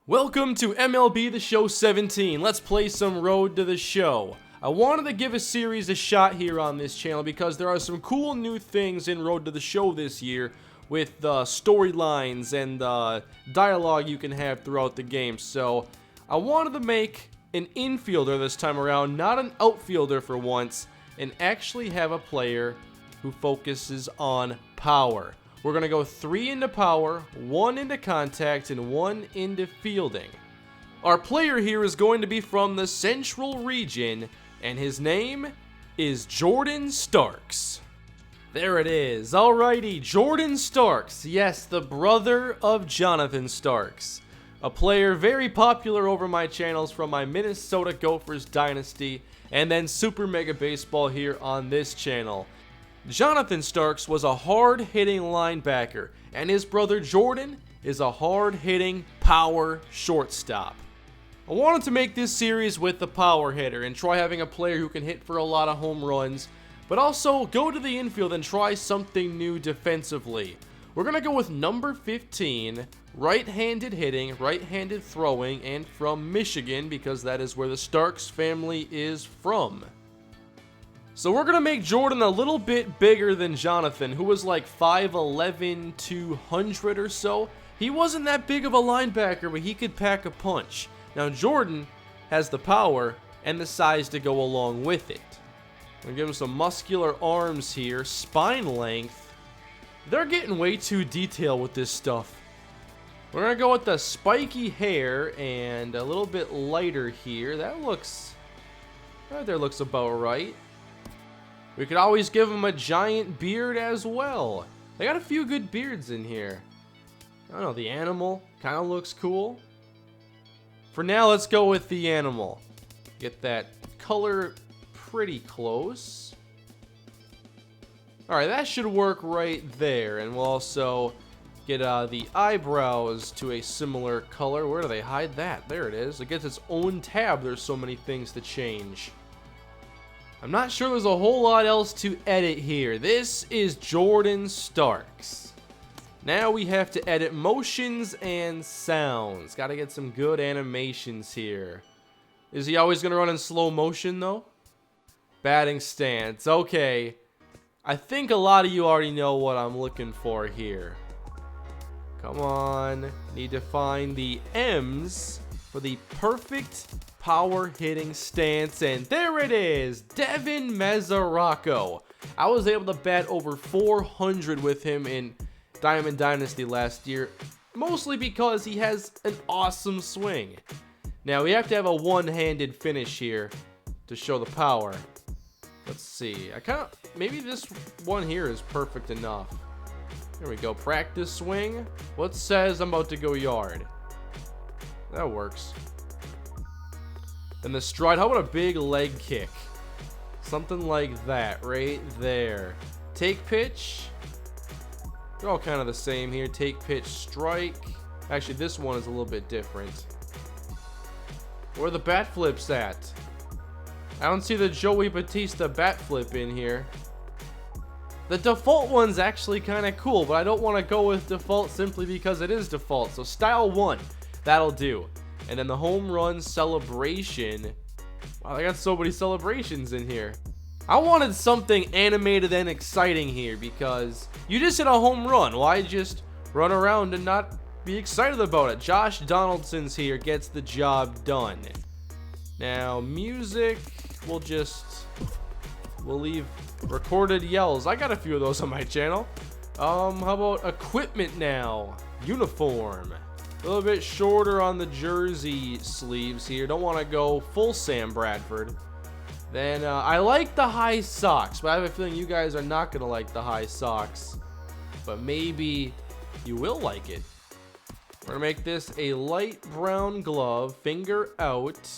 Welcome to MLB The Show 17. Let's play some Road to the Show. I wanted to give a series a shot here on this channel because there are some cool new things in Road to the Show this year with storylines and dialogue you can have throughout the game. So I wanted to make an infielder this time around, not an outfielder for once, and actually have a player who focuses on power. We're going to go 3 into power, 1 into contact, and 1 into fielding. Our player here is going to be from the Central region, and his name is Jordan Starks. There it is. Alrighty, Jordan Starks. Yes, the brother of Jonathan Starks. A player very popular over my channels from my Minnesota Gophers dynasty, and then Super Mega Baseball here on this channel. Jonathan Starks was a hard-hitting linebacker, and his brother Jordan is a hard-hitting power shortstop. I wanted to make this series with the power hitter and try having a player who can hit for a lot of home runs, but also go to the infield and try something new defensively. We're going to go with number 15, right-handed hitting, right-handed throwing, and from Michigan because that is where the Starks family is from. So we're going to make Jordan a little bit bigger than Jonathan, who was like 5'11", 200 or so. He wasn't that big of a linebacker, but he could pack a punch. Now Jordan has the power and the size to go along with it. I'm going to give him some muscular arms here, spine length. They're getting way too detailed with this stuff. We're going to go with the spiky hair and a little bit lighter here. That looks about right. We could always give him a giant beard as well. They got a few good beards in here. I don't know, the animal kind of looks cool. For now, let's go with the animal. Get that color pretty close. Alright, that should work right there. And we'll also get the eyebrows to a similar color. Where do they hide that? There it is. It gets its own tab. There's so many things to change. I'm not sure there's a whole lot else to edit here. This is Jordan Starks. Now we have to edit motions and sounds. Got to get some good animations here. Is he always going to run in slow motion though? Batting stance. Okay. I think a lot of you already know what I'm looking for here. Come on. Need to find the M's for the perfect power hitting stance, and there it is, Devin Mesoraco. I was able to bat over 400 with him in Diamond Dynasty last year, mostly because he has an awesome swing. Now we have to have a one-handed finish here to show the power. Let's see, maybe this one here is perfect enough. There we go, practice swing. What says I'm about to go yard? That works. And the stride, how about a big leg kick? Something like that, right there. Take pitch. They're all kind of the same here. Take pitch, strike. Actually, this one is a little bit different. Where are the bat flips at? I don't see the Joey Batista bat flip in here. The default one's actually kind of cool, but I don't want to go with default simply because it is default. So style 1, that'll do. And then the home run celebration. Wow, I got so many celebrations in here. I wanted something animated and exciting here because you just hit a home run. Why just run around and not be excited about it? Josh Donaldson's here, gets the job done. Now, music, we'll leave recorded yells. I got a few of those on my channel. How about equipment now? Uniform. A little bit shorter on the jersey sleeves here. Don't want to go full Sam Bradford. Then I like the high socks, but I have a feeling you guys are not going to like the high socks. But maybe you will like it. We're going to make this a light brown glove, finger out.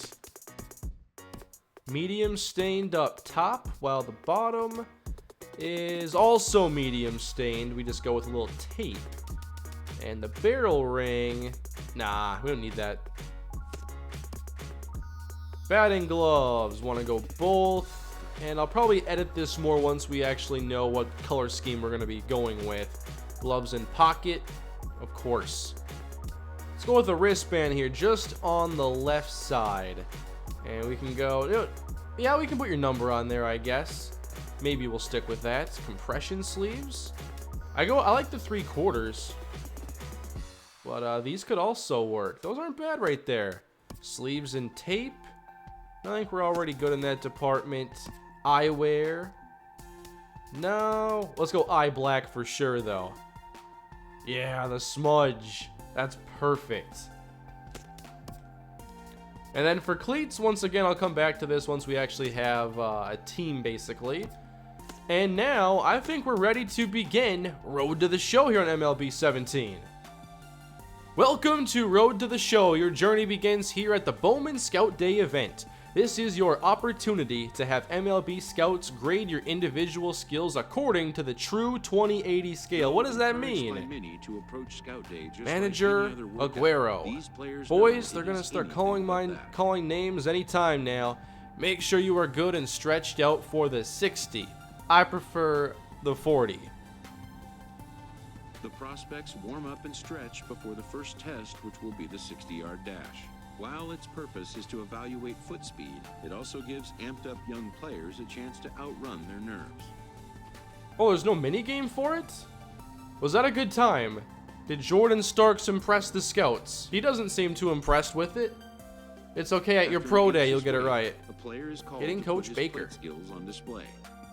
Medium stained up top, while the bottom is also medium stained. We just go with a little tape. And the barrel ring, nah, we don't need that. Batting gloves, want to go both. And I'll probably edit this more once we actually know what color scheme we're going to be going with. Gloves in pocket, of course. Let's go with a wristband here, just on the left side. And we can go, yeah, we can put your number on there, I guess. Maybe we'll stick with that. Compression sleeves. I like the 3/4. But these could also work. Those aren't bad right there. Sleeves and tape. I think we're already good in that department. Eyewear. No. Let's go eye black for sure, though. Yeah, the smudge. That's perfect. And then for cleats, once again, I'll come back to this once we actually have a team, basically. And now, I think we're ready to begin Road to the Show here on MLB 17. Welcome to Road to the Show. Your journey begins here at the Bowman Scout Day event. This is your opportunity to have MLB scouts grade your individual skills according to the true 2080 scale. What does that mean? Manager Aguero. Boys, they're going to start calling names anytime now. Make sure you are good and stretched out for the 60. I prefer the 40. The prospects warm up and stretch before the first test, which will be the 60-yard dash. While its purpose is to evaluate foot speed, it also gives amped-up young players a chance to outrun their nerves. Oh, there's no minigame for it? Was that a good time? Did Jordan Starks impress the scouts? He doesn't seem too impressed with it. It's okay, at your pro day, you'll get it right. A player is called Hitting to Coach put his Baker. foot skills on display.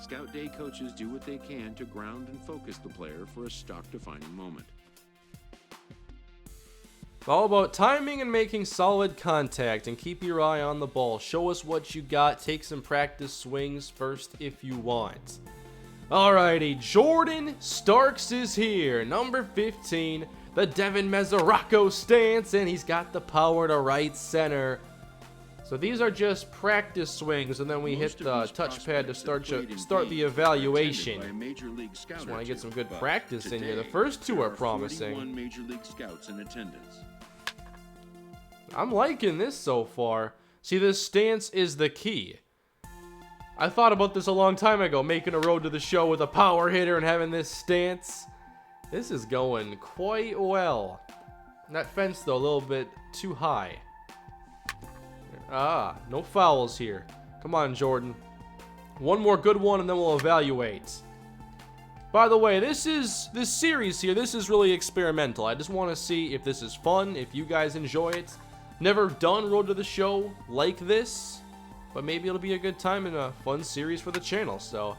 Scout Day coaches do what they can to ground and focus the player for a stock-defining moment. All about timing and making solid contact, and keep your eye on the ball. Show us what you got. Take some practice swings first if you want. Alrighty, Jordan Starks is here. Number 15, the Devin Mesoraco stance, and he's got the power to right center. So these are just practice swings, and then we hit the touchpad to start the evaluation. Just want to get some good practice in here. The first two are promising. Major League scouts in attendance. I'm liking this so far. See, this stance is the key. I thought about this a long time ago, making a Road to the Show with a power hitter and having this stance. This is going quite well. That fence, though, a little bit too high. Ah, no fouls here. Come on, Jordan. One more good one, and then we'll evaluate. By the way, this series here, this is really experimental. I just want to see if this is fun, if you guys enjoy it. Never done Road to the Show like this, but maybe it'll be a good time and a fun series for the channel. So,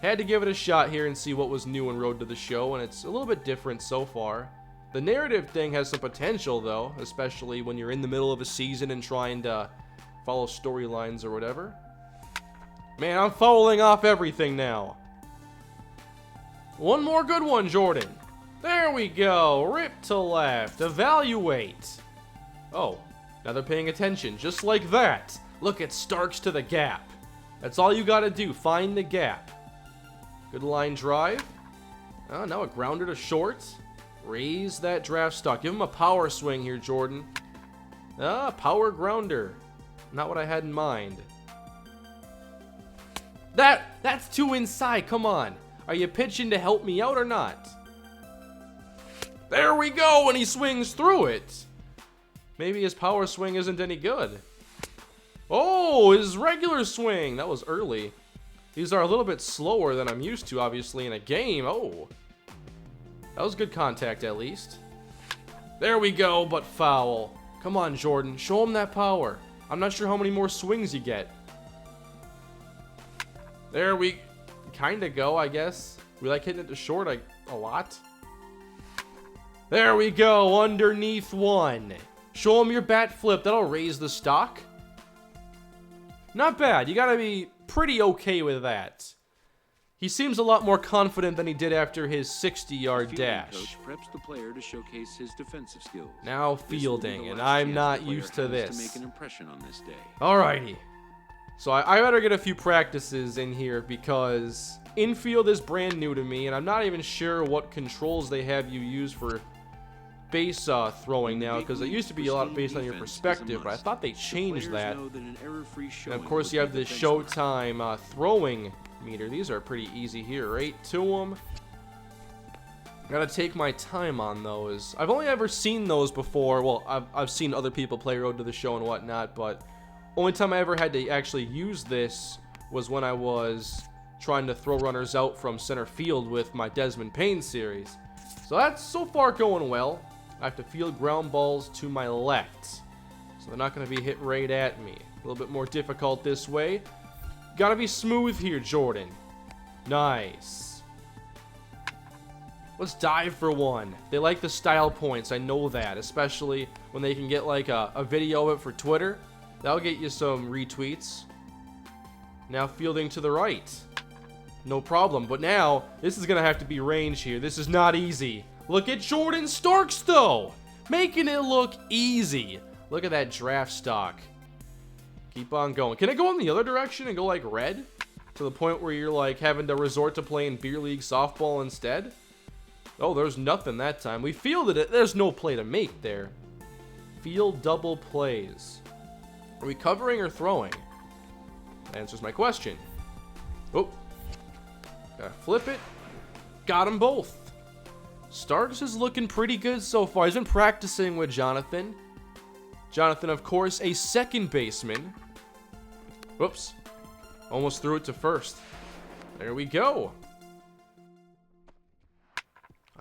had to give it a shot here and see what was new in Road to the Show, and it's a little bit different so far. The narrative thing has some potential, though, especially when you're in the middle of a season and trying to follow storylines or whatever. Man, I'm fouling off everything now. One more good one, Jordan. There we go. Rip to left. Evaluate. Oh, now they're paying attention. Just like that. Look at Starks to the gap. That's all you gotta do. Find the gap. Good line drive. Oh, now a grounder to short. Raise that draft stock. Give him a power swing here, Jordan. Ah, power grounder. Not what I had in mind. That's too inside. Come on. Are you pitching to help me out or not? There we go, and he swings through it. Maybe his power swing isn't any good. Oh, his regular swing. That was early. These are a little bit slower than I'm used to, obviously, in a game. Oh. That was good contact, at least. There we go, but foul. Come on, Jordan. Show him that power. I'm not sure how many more swings you get. There we kind of go, I guess. We like hitting it to short a lot. There we go, underneath one. Show him your bat flip. That'll raise the stock. Not bad. You gotta be pretty okay with that. He seems a lot more confident than he did after his 60-yard dash. Coach preps the player to showcase his defensive skills. Now fielding, and I'm not used to this. To make an impression on this day. Alrighty. So I better get a few practices in here because infield is brand new to me, and I'm not even sure what controls they have you use for base throwing now, because it used to be a lot based on your perspective, but I thought they changed that. And of course, you have the Showtime throwing meter. These are pretty easy here. Right to them. Gotta take my time on those. I've only ever seen those before. Well, I've seen other people play Road to the Show and whatnot, but only time I ever had to actually use this was when I was trying to throw runners out from center field with my Desmond Payne series. So that's so far going well. I have to field ground balls to my left, so they're not going to be hit right at me. A little bit more difficult this way. Gotta be smooth here, Jordan. Nice. Let's dive for one. They like the style points, I know that, especially when they can get like a video of it for Twitter. That'll get you some retweets. Now fielding to the right. No problem, but now this is gonna have to be range here. This is not easy. Look at Jordan Starks though, making it look easy. Look at that draft stock. Keep on going. Can it go in the other direction and go like red? To the point where you're like having to resort to playing beer league softball instead? Oh, there's nothing that time. We fielded it. There's no play to make there. Field double plays. Are we covering or throwing? That answers my question. Oh. Gotta flip it. Got them both. Starks is looking pretty good so far. He's been practicing with Jonathan. Jonathan, of course, a second baseman. Whoops. Almost threw it to first. There we go.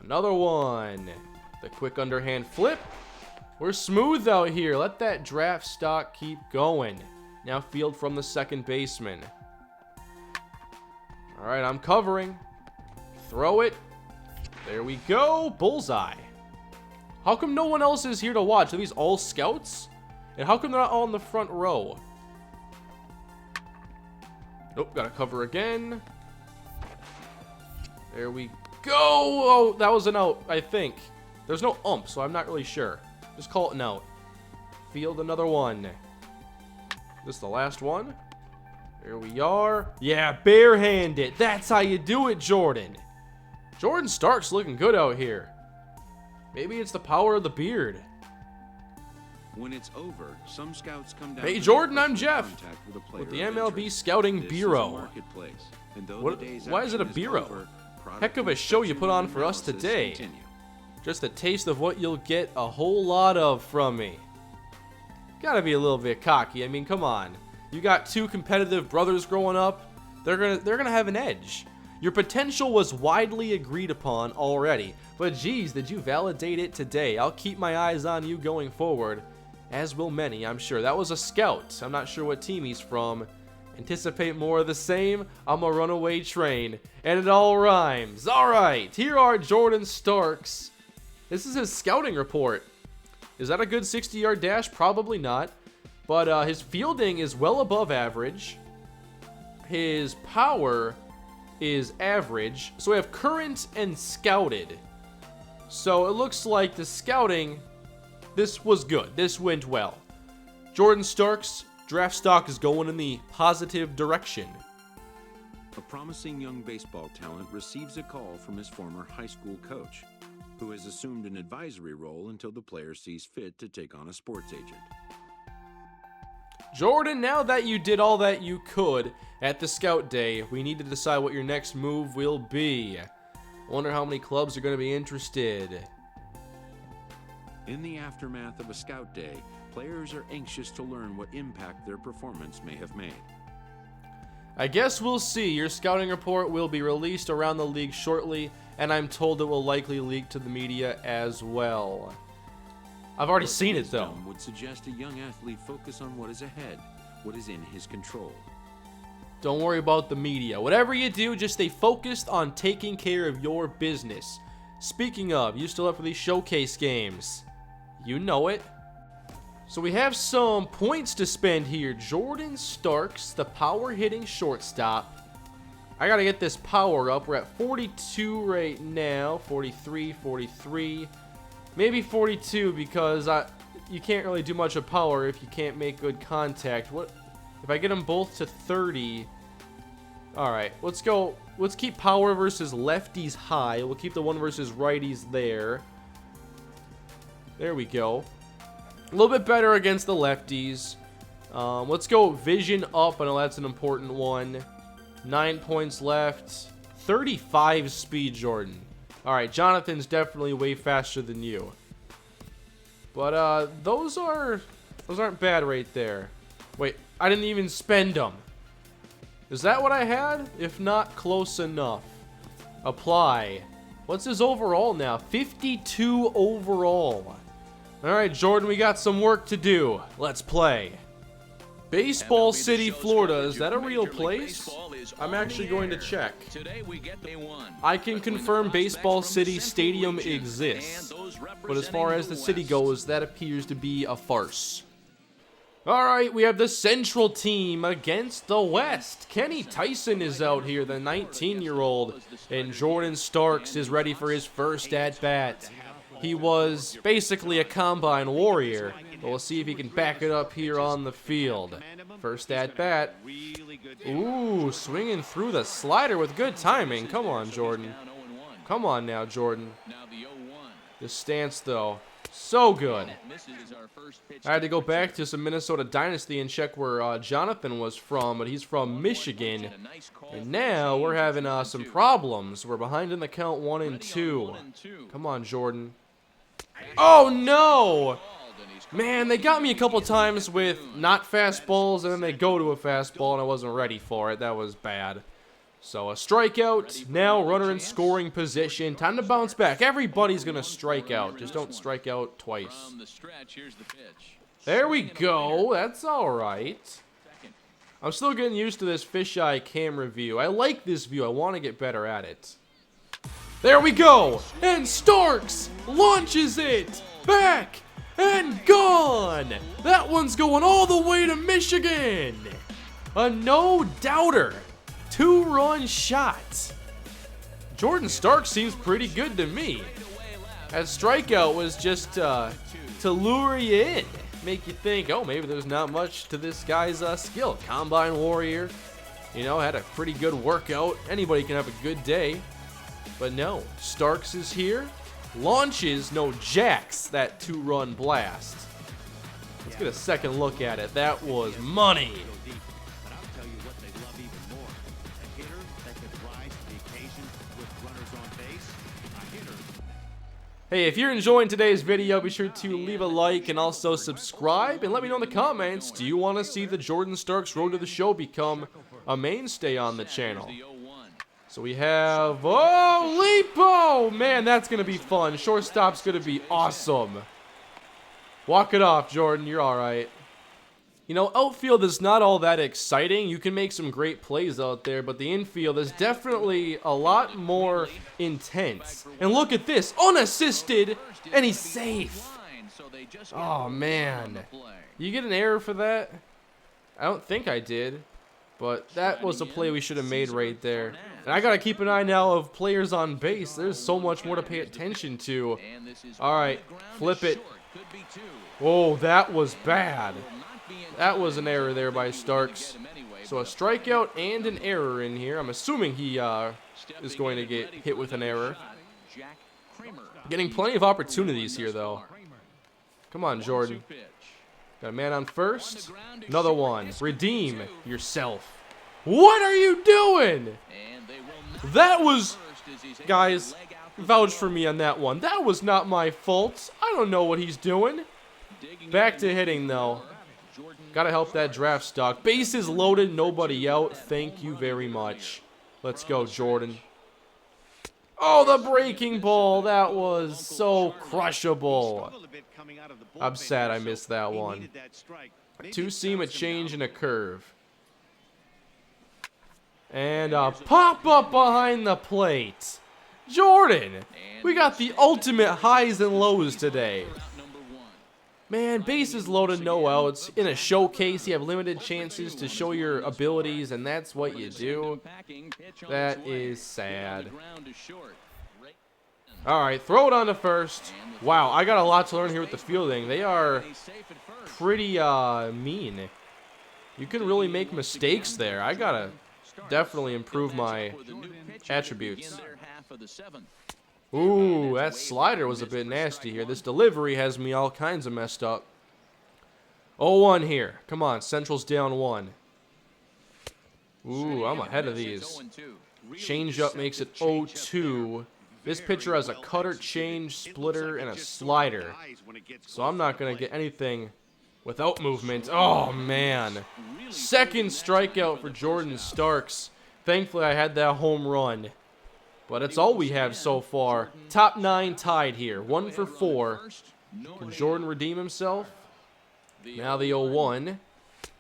Another one. The quick underhand flip. We're smooth out here. Let that draft stock keep going. Now field from the second baseman. All right, I'm covering. Throw it. There we go. Bullseye. How come no one else is here to watch? Are these all scouts? And how come they're not all in the front row? Nope, gotta cover again. There we go. Oh, that was an out, I think. There's no ump, so I'm not really sure. Just call it an out. Field another one. This the last one. Here we are. Yeah, barehanded. That's how you do it, Jordan. Jordan Stark's looking good out here. Maybe it's the power of the beard. When it's over, some scouts come down. Hey, Jordan, I'm Jeff with the MLB Scouting Bureau. Why is it a bureau? Heck of a show you put on for us today. Just a taste of what you'll get a whole lot of from me. Gotta be a little bit cocky. I mean, come on. You got two competitive brothers growing up. They're gonna have an edge. Your potential was widely agreed upon already, but geez, did you validate it today? I'll keep my eyes on you going forward, as will many, I'm sure. That was a scout. I'm not sure what team he's from. Anticipate more of the same. I'm a runaway train, and it all rhymes. All right, here are Jordan Starks. This is his scouting report. Is that a good 60-yard dash? Probably not, but his fielding is well above average. His power is average. So we have current and scouted. So it looks like the scouting, this was good. This went well. Jordan Starks, draft stock is going in the positive direction. A promising young baseball talent receives a call from his former high school coach, who has assumed an advisory role until the player sees fit to take on a sports agent. Jordan, now that you did all that you could at the scout day, we need to decide what your next move will be. Wonder how many clubs are going to be interested. In the aftermath of a scout day, players are anxious to learn what impact their performance may have made. I guess we'll see. Your scouting report will be released around the league shortly, and I'm told it will likely leak to the media as well. I've already seen it though. Would suggest a young athlete focus on what is ahead, what is in his control. Don't worry about the media. Whatever you do, just stay focused on taking care of your business. Speaking of, you still up for these showcase games? You know it. So we have some points to spend here. Jordan Starks, the power hitting shortstop. I gotta get this power up. We're at 42 right now. 43, 43. Maybe 42 because you can't really do much of power if you can't make good contact. What if I get them both to 30? All right, let's go. Let's keep power versus lefties high. We'll keep the one versus righties there. There we go. A little bit better against the lefties. Let's go vision up. I know that's an important one. 9 points left. 35 speed, Jordan. Alright, Jonathan's definitely way faster than you. But, those aren't bad right there. Wait, I didn't even spend them. Is that what I had? If not, close enough. Apply. What's his overall now? 52 overall. Alright, Jordan, we got some work to do. Let's play. Baseball City, Florida. Is that a real place? I'm actually going to check. I can confirm Baseball City Stadium exists. But as far as the city goes, that appears to be a farce. Alright, we have the Central team against the West. Kenny Tyson is out here, the 19-year-old. And Jordan Starks is ready for his first at-bat. He was basically a combine warrior. But we'll see if he can back it up here on the field. First at-bat. Ooh, swinging through the slider with good timing. Come on, Jordan. Come on now, Jordan. This stance, though, so good. I had to go back to some Minnesota Dynasty and check where Jonathan was from, but he's from Michigan. And now we're having some problems. We're behind in the count 1-2. Come on, Jordan. Oh, no! Man, they got me a couple times with not fastballs, and then they go to a fastball, and I wasn't ready for it. That was bad. So a strikeout, now runner in scoring position. Time to bounce back. Everybody's going to strike out. Just don't strike out twice. There we go. That's all right. I'm still getting used to this fisheye camera view. I like this view. I want to get better at it. There we go. And Starks launches it back and gone. That one's going all the way to Michigan. A no-doubter. 2-run shot. Jordan Stark seems pretty good to me. That strikeout was just to lure you in. Make you think, oh, maybe there's not much to this guy's skill. Combine warrior. You know, had a pretty good workout. Anybody can have a good day. But no, Starks is here. Launches, no, jacks that 2-run blast. Let's get a second look at it. That was money. Hey, if you're enjoying today's video, be sure to leave a like and also subscribe. And let me know in the comments, do you want to see the Jordan Starks Road to the Show become a mainstay on the channel? So we have, oh, Leapo! Man, that's going to be fun. Shortstop's going to be awesome. Walk it off, Jordan. You're all right. You know, outfield is not all that exciting. You can make some great plays out there, but the infield is definitely a lot more intense. And look at this, unassisted, and he's safe. Oh, man. You get an error for that? I don't think I did, but that was a play we should have made right there. And I got to keep an eye now of players on base. There's so much more to pay attention to. All right, flip it. Oh, that was bad. That was an error there by Starks. So a strikeout and an error in here. I'm assuming he is going to get hit with an error. Getting plenty of opportunities here, though. Come on, Jordan. Got a man on first. Another one. Redeem yourself. What are you doing? That was... Guys, vouch for me on that one. That was not my fault. I don't know what he's doing. Back to hitting, though. Gotta help that draft stock. Bases loaded, nobody out. Thank you very much. Let's go, Jordan. Oh, the breaking ball. That was so crushable. I'm sad I missed that one. Two-seam, a change, and a curve. And a pop-up behind the plate. Jordan, we got the ultimate highs and lows today. Man, bases loaded, no outs. In a showcase, you have limited chances to show your abilities, and that's what you do. That is sad. All right, throw it on to first. Wow, I got a lot to learn here with the fielding. They are pretty mean. You can really make mistakes there. I got to definitely improve my attributes. Ooh, that slider was a bit nasty here. This delivery has me all kinds of messed up. 0-1 here. Come on, Central's down 1. Ooh, I'm ahead of these. Change up makes it 0-2. This pitcher has a cutter, change, splitter, and a slider. So I'm not going to get anything without movement. Oh, man. Second strikeout for Jordan Starks. Thankfully, I had that home run. But it's all we have so far. Top 9 tied here. 1 for 4. Can Jordan redeem himself? Now the 0-1.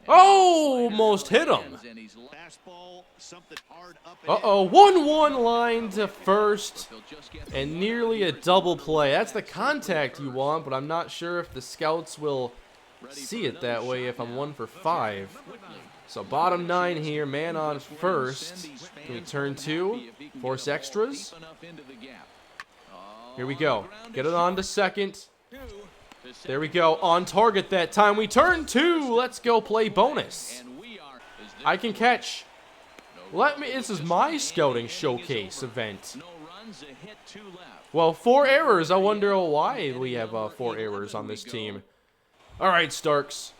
Oh, almost hit him. Uh-oh, 1-1 line to first, and nearly a double play. That's the contact you want, but I'm not sure if the scouts will see it that way if I'm 1 for 5. So bottom 9 here, man on first. Can we turn 2? Force extras. Here we go. Get it on to second. There we go. On target that time. We turn 2. Let's go play bonus. I can catch. This is my scouting showcase event. Well, 4 errors. I wonder why we have 4 errors on this team. All right, Starks.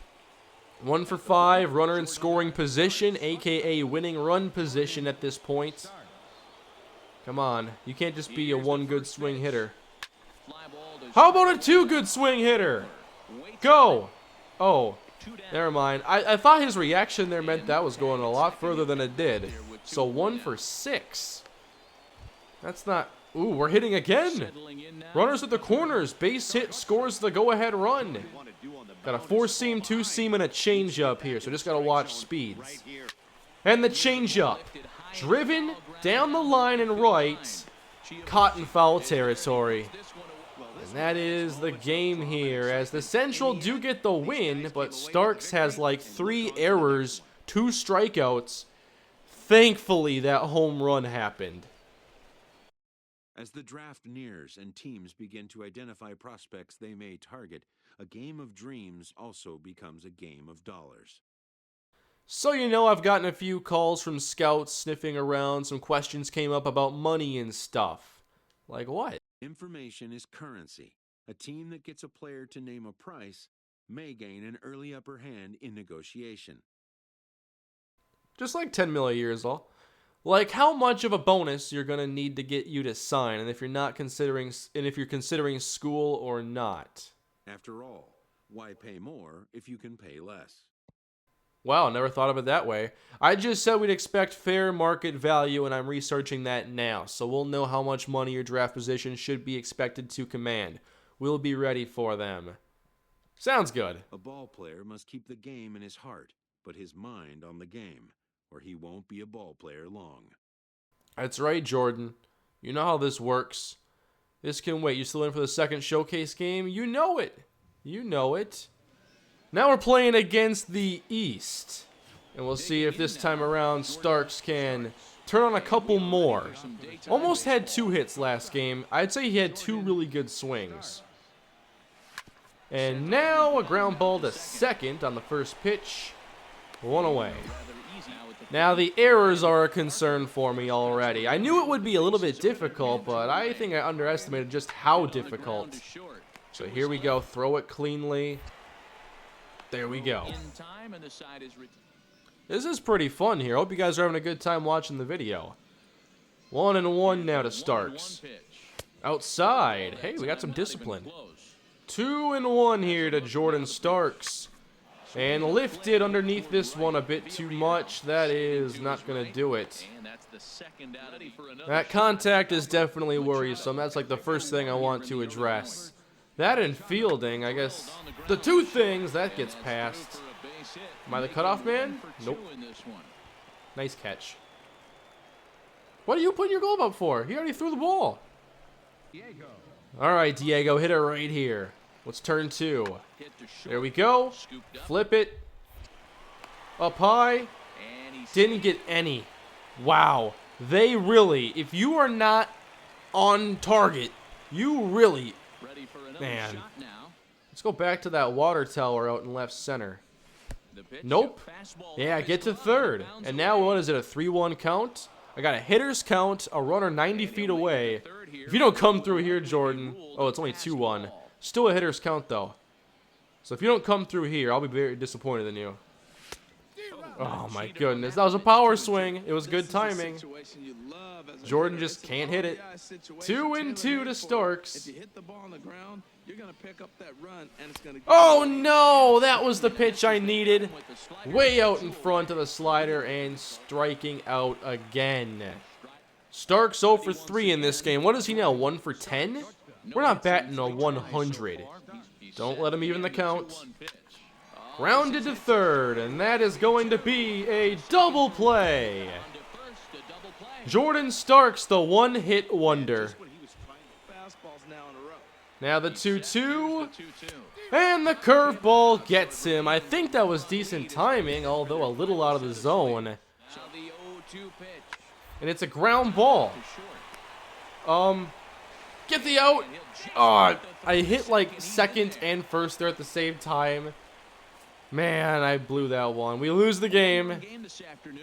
1 for 5. Runner in scoring position, a.k.a. winning run position at this point. Come on. You can't just be a 1 good swing hitter. How about a 2 good swing hitter? Go. Oh. Never mind. I thought his reaction there meant that was going a lot further than it did. So 1 for 6. That's not... Ooh, we're hitting again. Runners at the corners. Base hit scores the go-ahead run. Got a 4-seam, 2-seam, and a changeup here. So just got to watch speeds. And the changeup. Driven down the line and right. Caught in foul territory. And that is the game here, as the Central do get the win, but Starks has like 3 errors, 2 strikeouts. Thankfully, that home run happened. As the draft nears and teams begin to identify prospects they may target, a game of dreams also becomes a game of dollars. So I've gotten a few calls from scouts sniffing around. Some questions came up about money and stuff. Like what? Information is currency. A team that gets a player to name a price may gain an early upper hand in negotiation. Just like 10 mil a year is all. Like how much of a bonus you're gonna need to get you to sign, and if you're considering school or not. After all, why pay more if you can pay less? Wow, never thought of it that way. I just said we'd expect fair market value, and I'm researching that now, so we'll know how much money your draft position should be expected to command. We'll be ready for them. Sounds good. A ball player must keep the game in his heart, but his mind on the game, or he won't be a ball player long. That's right, Jordan. You know how this works. This can wait. You still in for the second showcase game? You know it. You know it. Now we're playing against the East. And we'll see if this time around Starks can turn on a couple more. Almost had 2 hits last game. I'd say he had 2 really good swings. And now a ground ball to second on the first pitch. 1 away. Now the errors are a concern for me already. I knew it would be a little bit difficult, but I think I underestimated just how difficult. So here we go. Throw it cleanly. There we go. This is pretty fun here. Hope you guys are having a good time watching the video. 1-1 now to Starks. Outside. Hey, we got some discipline. 2-1 here to Jordan Starks. And lifted underneath this one a bit too much. That is not going to do it. That contact is definitely worrisome. That's like the first thing I want to address. That and fielding, I guess. The 2 things, that gets past. Am I the cutoff man? Nope. Nice catch. What are you putting your glove up for? He already threw the ball. All right, Diego, hit it right here. Let's turn 2. There we go. Flip it. Up high. Didn't get any. Wow. They really, if you are not on target, you really... Man. Let's go back to that water tower out in left center. Nope. Yeah, get to third. And now what is it, a 3-1 count? I got a hitter's count, a runner 90 feet away. If you don't come through here, Jordan... Oh, it's only 2-1. Still a hitter's count, though. So if you don't come through here, I'll be very disappointed in you. Oh, my goodness. That was a power swing. It was good timing. Jordan just can't hit it. 2-2 to Starks. Oh no, that was the pitch I needed. Way out in front of the slider and striking out again. Starks 0 for 3 in this game. What is he now, 1 for 10? We're not batting a 100. Don't let him even the count. Grounded to third, and that is going to be a double play. Jordan Starks, the one-hit wonder. Now the 2-2, and the curveball gets him. I think that was decent timing, although a little out of the zone. And it's a ground ball. Get the out. Oh, I hit like second and first there at the same time. Man, I blew that one. We lose the game.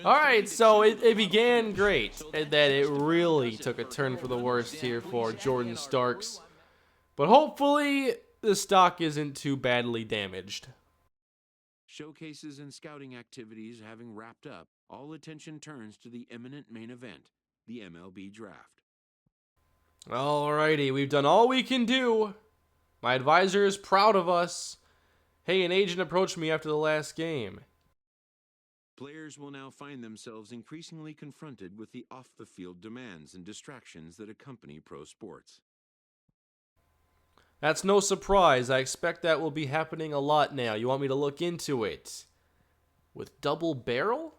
Alright, so it began great. And then it really took a turn for the worst here for Jordan Starks. But hopefully, the stock isn't too badly damaged. Showcases and scouting activities having wrapped up, all attention turns to the imminent main event, the MLB draft. Alrighty, we've done all we can do. My advisor is proud of us. Hey, an agent approached me after the last game. Players will now find themselves increasingly confronted with the off-the-field demands and distractions that accompany pro sports. That's no surprise. I expect that will be happening a lot now. You want me to look into it? With double barrel?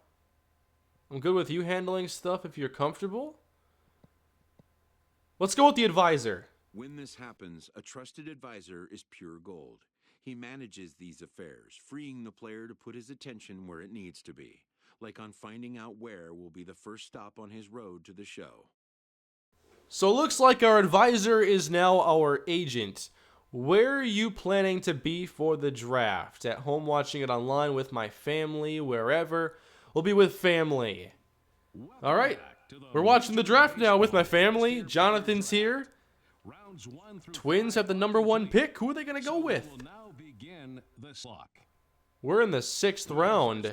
I'm good with you handling stuff if you're comfortable. Let's go with the advisor. When this happens, a trusted advisor is pure gold. He manages these affairs, freeing the player to put his attention where it needs to be, like on finding out where will be the first stop on his road to the show. So it looks like our advisor is now our agent. Where are you planning to be for the draft? At home watching it online with my family, wherever? We'll be with family. Alright, we're watching the draft now with my family. Jonathan's here. Twins have the #1 pick. Who are they going to go with? We're in the 6th round.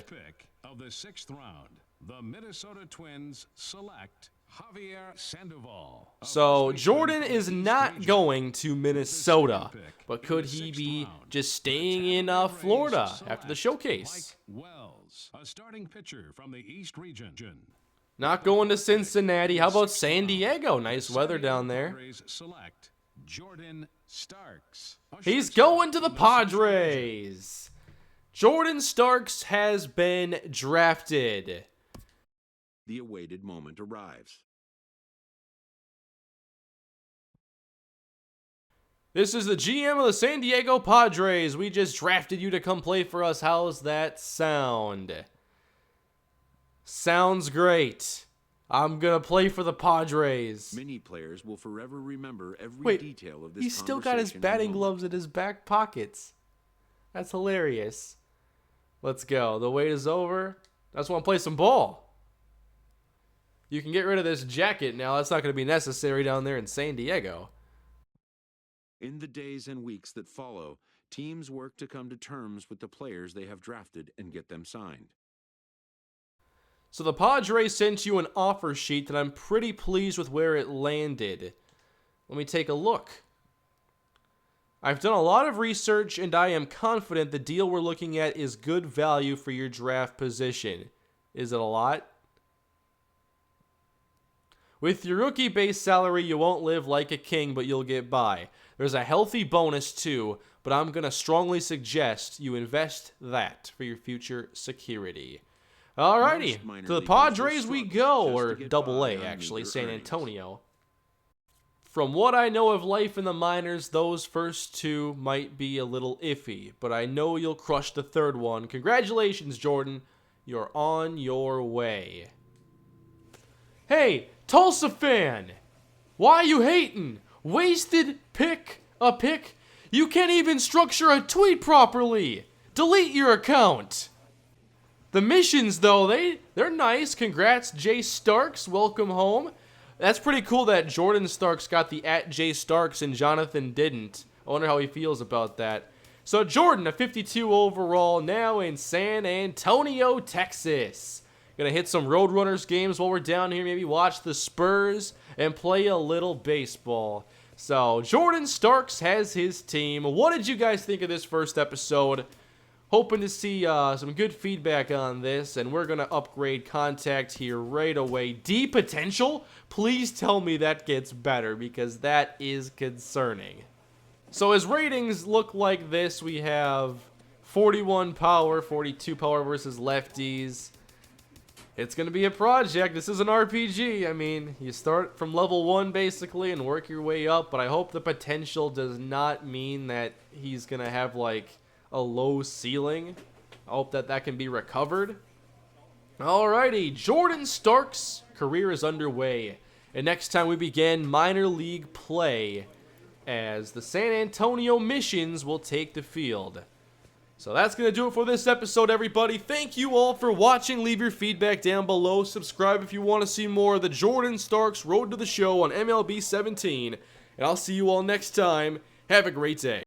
Of the 6th round, the Minnesota Twins select Javier Sandoval. So Jordan is not going to Minnesota, but could he be just staying in Florida after the showcase? Wells, a starting pitcher from the East region. Not going to Cincinnati. How about San Diego? Nice weather down there. Select Jordan Starks. He's going to the Padres. Jordan Starks has been drafted. The awaited moment arrives. This is the GM of the San Diego Padres. We just drafted you to come play for us. How's that sound? Sounds great. I'm going to play for the Padres. Many players will forever remember every detail of this he's still got his batting gloves in his back pockets. That's hilarious. Let's go. The wait is over. I just want to play some ball. You can get rid of this jacket now. That's not going to be necessary down there in San Diego. In the days and weeks that follow, teams work to come to terms with the players they have drafted and get them signed. So the Padres sent you an offer sheet that I'm pretty pleased with where it landed. Let me take a look. I've done a lot of research and I am confident the deal we're looking at is good value for your draft position. Is it a lot? With your rookie base salary, you won't live like a king, but you'll get by. There's a healthy bonus too, but I'm going to strongly suggest you invest that for your future security. Alrighty, to the Padres we go, or Double-A actually, San Antonio. From what I know of life in the minors, those first two might be a little iffy, but I know you'll crush the third one. Congratulations, Jordan. You're on your way. Hey, Tulsa fan! Why are you hating? Wasted a pick? You can't even structure a tweet properly! Delete your account! The missions, though, they're nice. Congrats, Jay Starks. Welcome home. That's pretty cool that Jordan Starks got the @JStarks and Jonathan didn't. I wonder how he feels about that. So Jordan, a 52 overall, now in San Antonio, Texas. Gonna hit some Roadrunners games while we're down here, maybe watch the Spurs, and play a little baseball. So, Jordan Starks has his team. What did you guys think of this first episode? Hoping to see some good feedback on this, and we're going to upgrade contact here right away. D potential? Please tell me that gets better, because that is concerning. So his ratings look like this. We have 41 power, 42 power versus lefties. It's going to be a project. This is an RPG. I mean, you start from level 1 basically and work your way up, but I hope the potential does not mean that he's going to have like a low ceiling. I hope that that can be recovered. Alrighty, Jordan Stark's career is underway, and next time we begin minor league play as the San Antonio Missions will take the field. So that's going to do it for this episode, everybody. Thank you all for watching. Leave your feedback down below. Subscribe if you want to see more of the Jordan Starks Road to the Show on MLB 17. And I'll see you all next time. Have a great day.